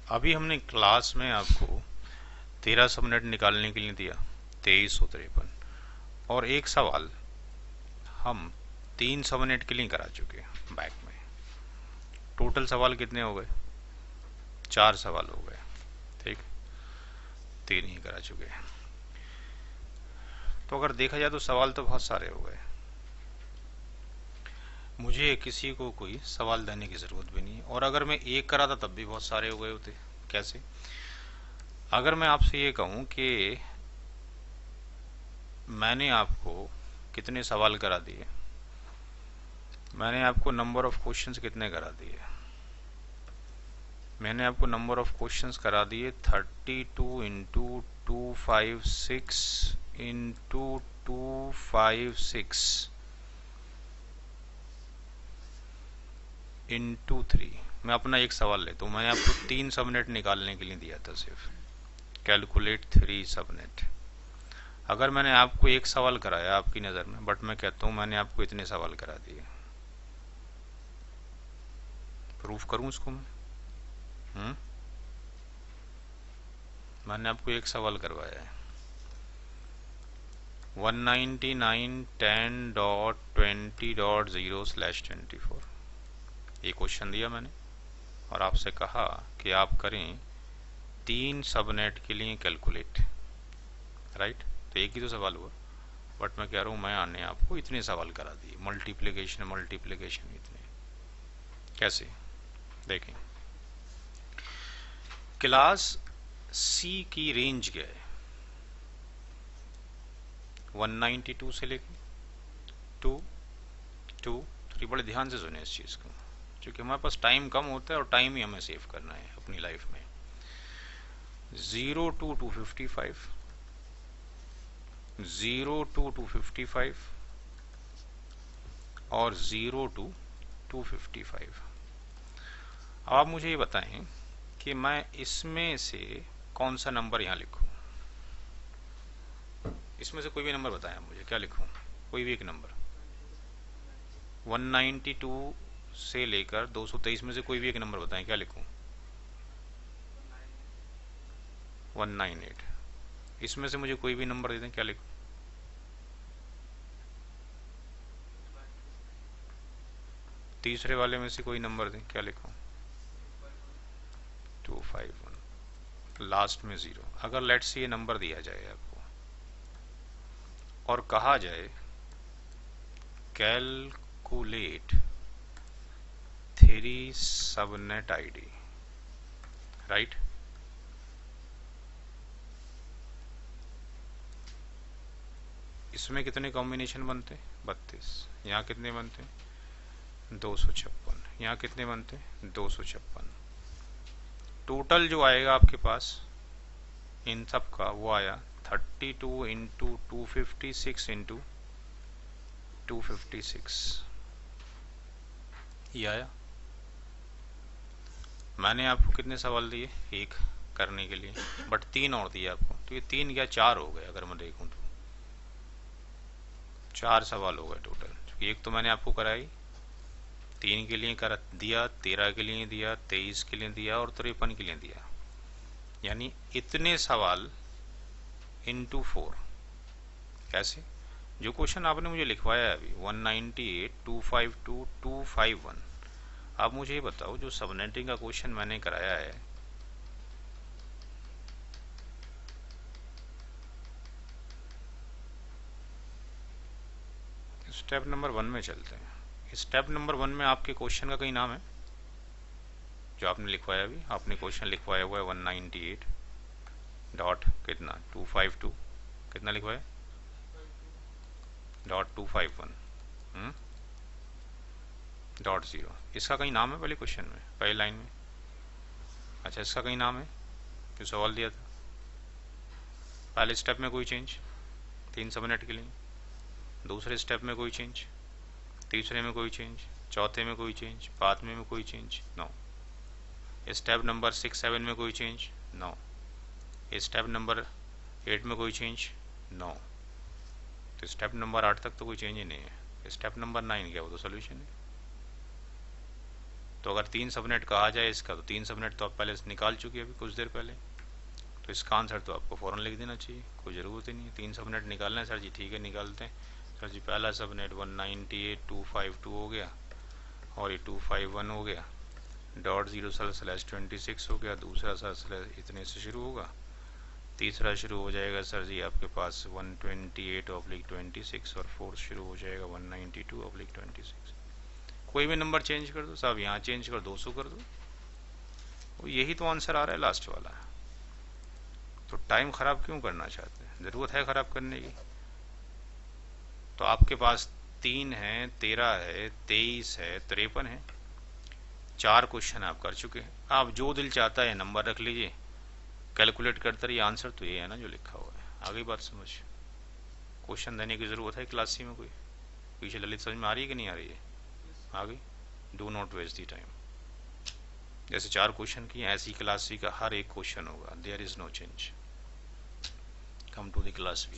अभी हमने क्लास में आपको 13 सबनेट निकालने के लिए दिया, 2353, और एक सवाल हम 3 सबनेट के लिए करा चुके हैं बैक में। टोटल सवाल कितने हो गए? 4 सवाल हो गए। ठीक, 3 ही करा चुके हैं। तो अगर देखा जाए तो सवाल तो बहुत सारे हो गए। मुझे किसी को कोई सवाल देने की ज़रूरत भी नहीं, और अगर मैं एक करा था तब भी बहुत सारे हो गए होते। कैसे? अगर मैं आपसे ये कहूँ कि मैंने आपको कितने सवाल करा दिए, मैंने आपको नंबर ऑफ क्वेश्चंस कितने करा दिए? मैंने आपको नंबर ऑफ क्वेश्चंस करा दिए 32 इंटू 256 इंटू 256 इंटू 3। मैं अपना एक सवाल लेता हूँ, मैंने आपको 3 सबनेट निकालने के लिए दिया था सिर्फ। Calculate 3 subnet. अगर मैंने आपको एक सवाल कराया आपकी नज़र में, बट मैं कहता हूँ मैंने आपको इतने सवाल करा दिए, प्रूफ करूँ इसको मैं? मैंने आपको एक सवाल करवाया है, 199.10.20.0/24। ये क्वेश्चन दिया मैंने और आपसे कहा कि आप करें 3 सबनेट के लिए कैलकुलेट। राइट, तो एक ही तो सवाल हुआ, बट मैं कह रहा हूँ मैंने आपको इतने सवाल करा दिए, मल्टीप्लिकेशन मल्टीप्लिकेशन इतने। कैसे? देखें, क्लास सी की रेंज क्या है? 192 से लेकर 2 2 3। बड़े ध्यान से सुने इस चीज़ को, क्योंकि हमारे पास टाइम कम होता है और टाइम ही हमें सेव करना है अपनी लाइफ में। 0 to 255, 0 to 255 और 0 to 255। अब आप मुझे ये बताएं कि मैं इसमें से कौन सा नंबर यहाँ लिखूं? इसमें से कोई भी नंबर बताएं मुझे, क्या लिखूं? कोई भी एक नंबर। 192 से लेकर 223 में से कोई भी एक नंबर बताएं, क्या लिखूं? 198। इसमें से मुझे कोई भी नंबर दे दें, क्या लिखूं? तीसरे वाले में से कोई नंबर दें, क्या लिखूं? 251। लास्ट में 0। अगर लेट्स से ये नंबर दिया जाए आपको और कहा जाए कैलकुलेट 3 सबनेट आईडी, राइट? इसमें कितने कॉम्बिनेशन बनते? 32। यहाँ कितने बनते? 256। यहाँ कितने बनते? 256। टोटल जो आएगा आपके पास इन सब का वो आया 32 इंटू 256 इंटू 256। ये आया। मैंने आपको कितने सवाल दिए एक करने के लिए, बट 3 और दिए आपको, तो ये 3 या 4 हो गए अगर मैं देखूं तो। 4 सवाल हो गए टोटल, क्योंकि एक तो मैंने आपको कराई 3 के लिए कर दिया, 13 के लिए दिया, 23 के लिए दिया और 53 के लिए दिया। यानी इतने सवाल इंटू 4। कैसे? जो क्वेश्चन आपने मुझे लिखवाया है अभी 198, 252, 251, आप मुझे ये बताओ जो सबनेटिंग का क्वेश्चन मैंने कराया है, स्टेप नंबर 1 में चलते हैं। स्टेप नंबर 1 में आपके क्वेश्चन का कहीं नाम है जो आपने लिखवाया? अभी आपने क्वेश्चन लिखवाया हुआ है 198 डॉट कितना 252, कितना लिखवाया? .251 डॉट 0। इसका कहीं नाम है पहले क्वेश्चन में, पहली लाइन में? अच्छा, इसका कहीं नाम है जो सवाल दिया था? पहले स्टेप में कोई चेंज 3 सबनेट के लिए, दूसरे स्टेप में कोई चेंज, तीसरे में कोई चेंज, चौथे में कोई चेंज, पांचवें में कोई चेंज, 9। स्टेप नंबर 6 7 में कोई चेंज, 9। स्टेप नंबर 8 में कोई चेंज, 9। तो स्टेप नंबर 8 तक तो कोई चेंज ही नहीं है। स्टेप नंबर 9 क्या, वो तो सोल्यूशन है। तो अगर 3 सबनेट कहा जाए इसका, तो 3 सबनेट तो आप पहले से निकाल चुके हैं अभी कुछ देर पहले, तो इसका आंसर तो आपको फ़ौरन लिख देना चाहिए, कोई ज़रूरत ही नहीं है 3 सबनेट निकालना है। सर जी ठीक है निकालते हैं। सर जी पहला सबनेट 198.252 हो गया और ये 251 हो गया, .0/26 हो गया, दूसरा सर इतने से शुरू होगा, तीसरा शुरू हो जाएगा सर जी आपके पास 128/26 और फोर्थ शुरू हो जाएगा 192/26। कोई भी नंबर चेंज कर दो साहब, यहाँ चेंज कर 200 कर दो, वो यही तो आंसर आ रहा है लास्ट वाला। तो टाइम ख़राब क्यों करना चाहते हैं, ज़रूरत है ख़राब करने की? तो आपके पास 3 है, 13 है, 23 है, 53 है, 4 क्वेश्चन आप कर चुके हैं। आप जो दिल चाहता है नंबर रख लीजिए, कैलकुलेट करते रहिए, आंसर तो ये है ना जो लिखा हुआ है। आगे बात समझ, क्वेश्चन देने की ज़रूरत है क्लास सी में कोई? पीछे ललित समझ में आ रही है कि नहीं आ रही है? आ गई? Do not waste the time. जैसे 4 क्वेश्चन किए, ऐसी क्लास सी का हर एक क्वेश्चन होगा, there is no change. Come to the class B.